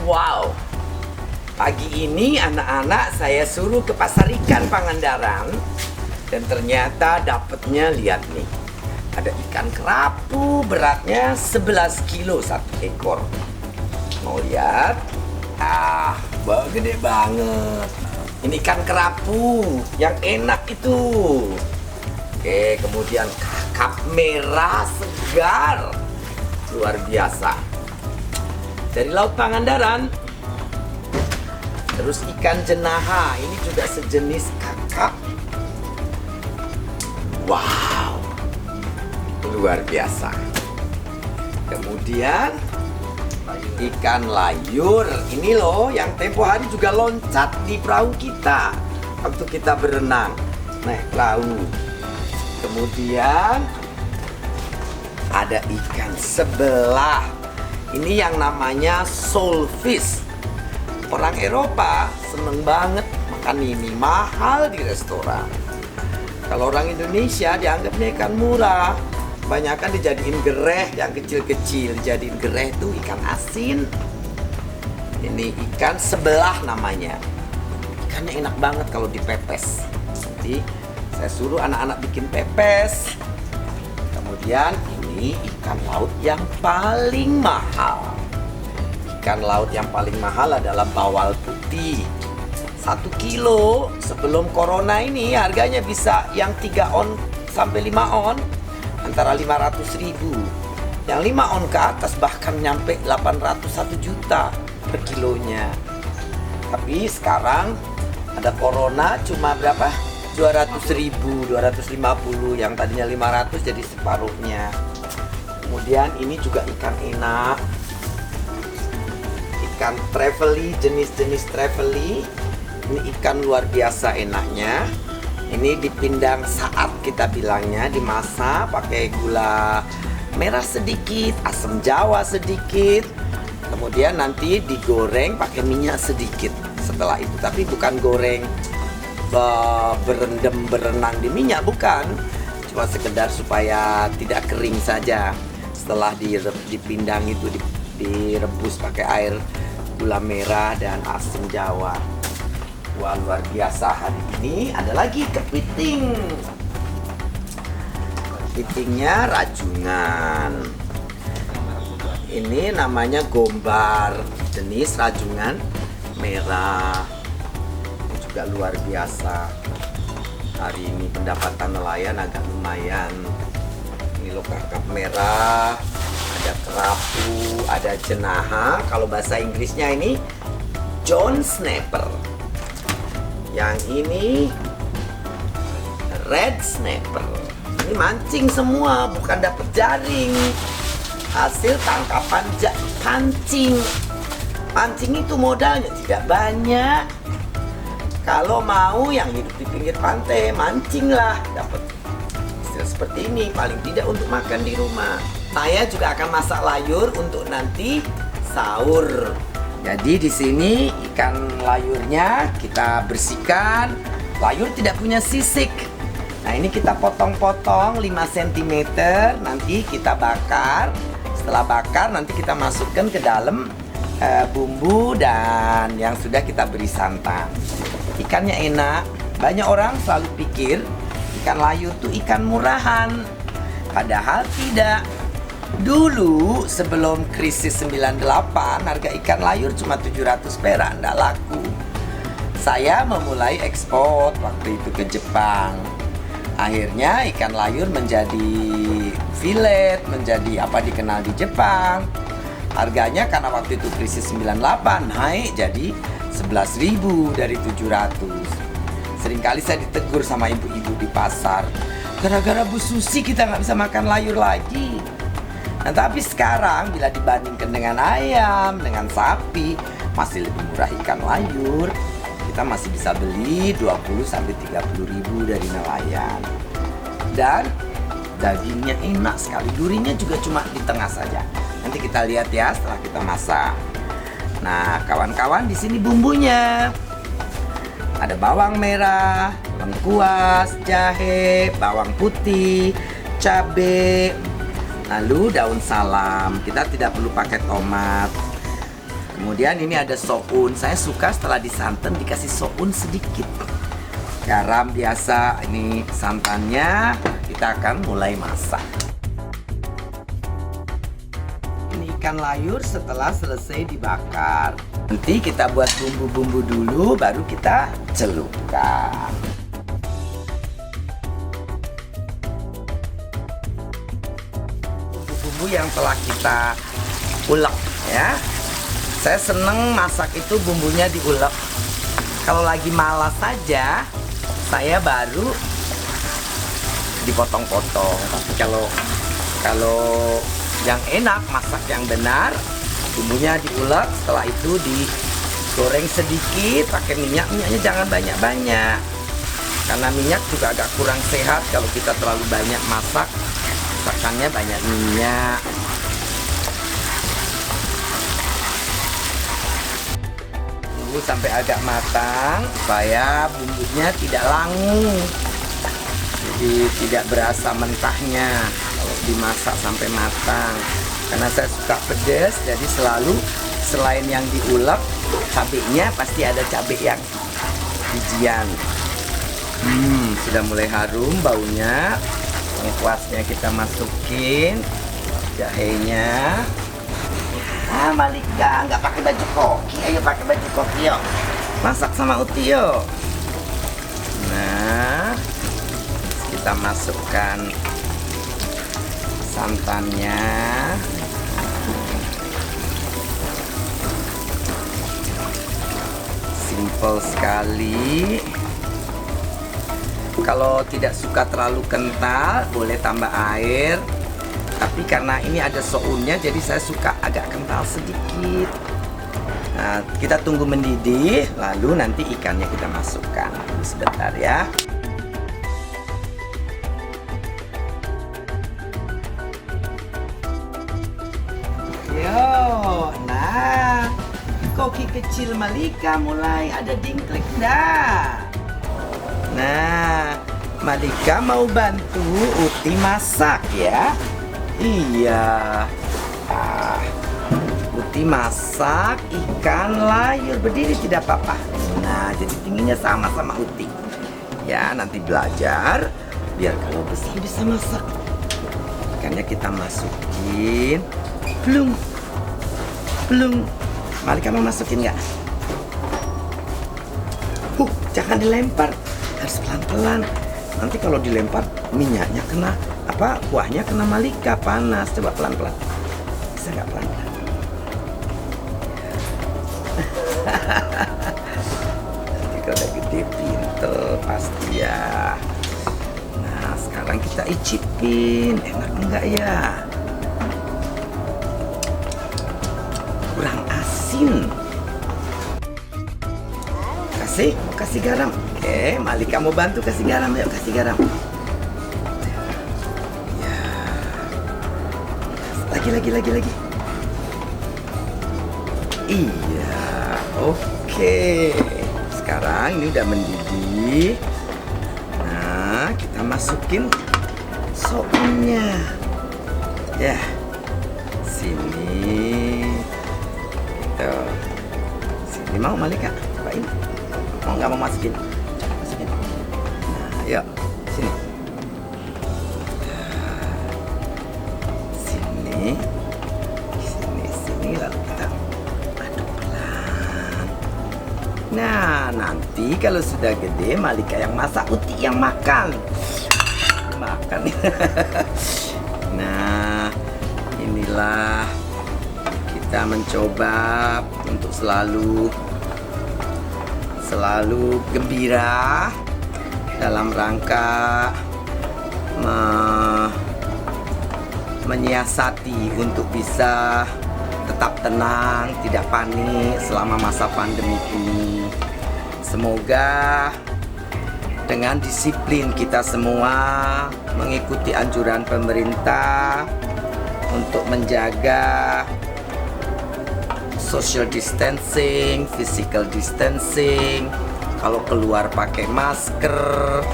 Wow, pagi ini anak-anak saya suruh ke pasar ikan Pangandaran. Dan ternyata dapatnya, lihat nih, ada ikan kerapu beratnya 11 kilo satu ekor. Mau lihat? Gede banget. Ini ikan kerapu yang enak itu. Oke, kemudian kakap merah segar. Luar biasa. Dari Laut Pangandaran. Terus ikan jenaha, ini juga sejenis kakap. Wow, luar biasa. Kemudian ikan layur, ini loh yang tempo hari juga loncat di perahu kita waktu kita berenang naik perahu. Kemudian ada ikan sebelah, ini yang namanya soulfish. Orang Eropa seneng banget makan ini, mahal di restoran. Kalau orang Indonesia dianggapnya ikan murah. Kebanyakan dijadiin gereh yang kecil-kecil. Dijadiin gereh itu ikan asin. Ini ikan sebelah namanya. Ikannya enak banget kalau dipepes. Nanti saya suruh anak-anak bikin pepes. Kemudian ini ikan laut yang paling mahal. Ikan laut yang paling mahal adalah bawal putih. 1 kilo sebelum corona ini harganya bisa yang 3 on sampai 5 on antara 500.000. Yang 5 on ke atas bahkan nyampe 801 juta per kilonya. Tapi sekarang ada corona cuma berapa? 200.000, 250, yang tadinya 500 jadi separuhnya. Kemudian ini juga ikan enak. Ikan trevally, jenis-jenis trevally. Ini ikan luar biasa enaknya. Ini dipindang saat kita bilangnya, dimasak pakai gula merah sedikit, asam jawa sedikit. Kemudian nanti digoreng pakai minyak sedikit setelah itu. Tapi bukan goreng berenang di minyak, bukan. Cuma sekedar supaya tidak kering saja. Setelah dipindang itu direbus pakai air gula merah dan asam jawa. Wah, luar biasa. Hari ini ada lagi kepiting. Kepitingnya rajungan. Ini namanya gombar, jenis rajungan merah. Ini juga luar biasa. Hari ini pendapatan nelayan agak lumayan. Ini loh kakap merah, ada kerapu, ada jenaha. Kalau bahasa Inggrisnya ini John Snapper. Yang ini red snapper. Ini mancing semua, bukan dapat jaring. Hasil tangkapan pancing. Pancing itu modalnya tidak banyak. Kalau mau yang hidup di pinggir pantai, mancinglah, dapat hasil seperti ini. Paling tidak untuk makan di rumah. Saya juga akan masak layur untuk nanti sahur. Jadi di sini ikan layurnya kita bersihkan. Layur tidak punya sisik. Nah, ini kita potong-potong 5 cm, nanti kita bakar. Setelah bakar nanti kita masukkan ke dalam bumbu dan yang sudah kita beri santan. Ikannya enak. Banyak orang selalu pikir ikan layur itu ikan murahan. Padahal tidak. Dulu sebelum krisis 98 harga ikan layur cuma 700 perak, enggak laku. Saya memulai ekspor waktu itu ke Jepang. Akhirnya ikan layur menjadi filet, menjadi apa dikenal di Jepang. Harganya karena waktu itu krisis 98 naik jadi 11.000 dari 700. Seringkali saya ditegur sama ibu-ibu di pasar, gara-gara Bu Susi kita nggak bisa makan layur lagi. Nah, tapi sekarang bila dibandingkan dengan ayam, dengan sapi, masih lebih murah ikan layur. Kita masih bisa beli 20-30 ribu dari nelayan. Dan dagingnya enak sekali. Durinya juga cuma di tengah saja. Nanti kita lihat ya setelah kita masak. Nah, kawan-kawan, di sini bumbunya. Ada bawang merah, lengkuas, jahe, bawang putih, cabai, lalu daun salam. Kita tidak perlu pakai tomat. Kemudian ini ada soun. Saya suka setelah disantan dikasih soun sedikit. Garam biasa, ini santannya. Kita akan mulai masak. Ini ikan layur setelah selesai dibakar. Nanti kita buat bumbu-bumbu dulu, baru kita celupkan. Bumbu yang telah kita ulek ya. Saya seneng masak itu bumbunya diulek. Kalau lagi malas saja, saya baru dipotong-potong. Tapi kalau yang enak, masak yang benar, bumbunya diulek, setelah itu digoreng sedikit pakai minyak. Minyaknya jangan banyak-banyak, karena minyak juga agak kurang sehat kalau kita terlalu banyak masak. Masakannya banyak minyak. Tunggu sampai agak matang supaya bumbunya tidak langu, jadi tidak berasa mentahnya kalau dimasak sampai matang. Karena saya suka pedas, jadi selalu selain yang diulek, cabenya pasti ada cabai yang bijian. Sudah mulai harum baunya. Lengkuasnya kita masukin, jahenya. Malika nggak pakai baju koki, ayo pakai baju koki yuk. Masak sama Uti yuk. Nah, kita masukkan santannya. Simple sekali. Kalau tidak suka terlalu kental, boleh tambah air. Tapi karena ini ada sounnya, jadi saya suka agak kental sedikit. Nah, kita tunggu mendidih, lalu nanti ikannya kita masukkan. Sebentar ya. Yo, nah, koki kecil Malika mulai ada dingklik dah. Nah, Malika mau bantu Uti masak ya. Iya. Uti masak ikan layur. Berdiri tidak apa-apa. Nah, jadi tingginya sama Uti. Ya, nanti belajar biar kalau besar bisa masak. Ikannya kita masukin. Belum. Malika mau masukin nggak? Jangan dilempar. Harus pelan-pelan. Nanti kalau dilempar minyaknya kena kuahnya kena Malika, panas. Coba pelan-pelan. Bisa nggak pelan-pelan? Nanti kalau udah gede pinter pasti ya. Nah, sekarang kita icipin. Enak enggak ya? Kurang asin. Kasih garam. Oke, Malika mau bantu kasih garam. Yuk kasih garam. Ya. Lagi. Iya, oke. Sekarang ini udah mendidih. Nah, kita masukin sounnya. Ya, sini. Gitu. Sini mau Malika? Cobain. Mau nggak mau masukin? Masukin. Nah, yuk sini. Sini lalu kita aduk pelan. Nah, nanti kalau sudah gede Malika yang masak, Uti yang makan. Nah, inilah kita mencoba untuk selalu gembira dalam rangka menyiasati untuk bisa tetap tenang, tidak panik selama masa pandemi ini. Semoga dengan disiplin kita semua mengikuti anjuran pemerintah untuk menjaga social distancing, physical distancing, kalau keluar pakai masker.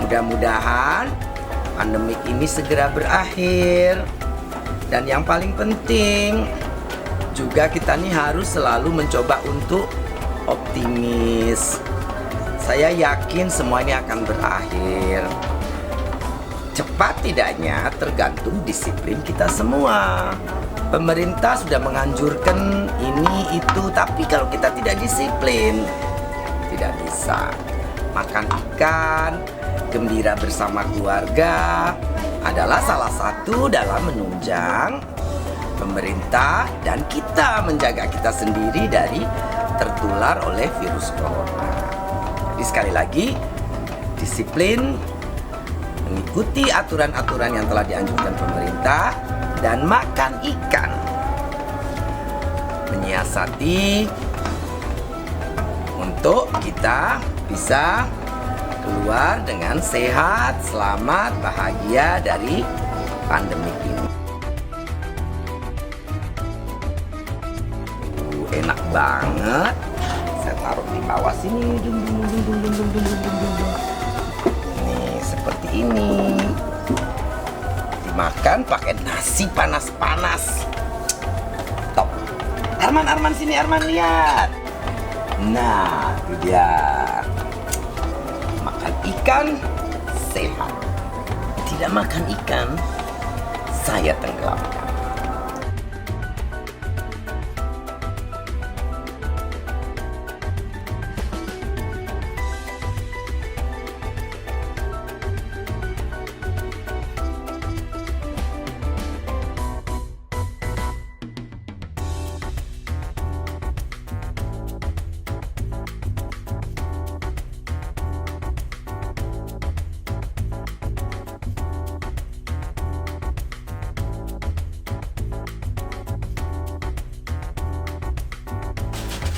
Mudah-mudahan pandemik ini segera berakhir. Dan yang paling penting, juga kita nih harus selalu mencoba untuk optimis. Saya yakin semua ini akan berakhir. Cepat tidaknya tergantung disiplin kita semua. Pemerintah sudah menganjurkan ini itu, tapi kalau kita tidak disiplin, tidak bisa. Makan ikan, gembira bersama keluarga adalah salah satu dalam menunjang pemerintah dan kita menjaga kita sendiri dari tertular oleh virus corona. Jadi sekali lagi, disiplin, mengikuti aturan-aturan yang telah dianjurkan pemerintah, dan makan ikan. Menyiasati untuk kita bisa keluar dengan sehat, selamat, bahagia dari pandemi ini. Enak banget. Saya taruh di bawah sini. Nih, seperti ini. Dimakan pakai nasi panas-panas. Top. Arman sini, Arman lihat. Nah, itu dia. Makan ikan sehat. Tidak makan ikan, saya tenggelamkan.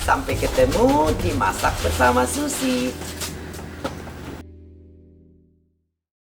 Sampai ketemu di Masak Bersama Susi.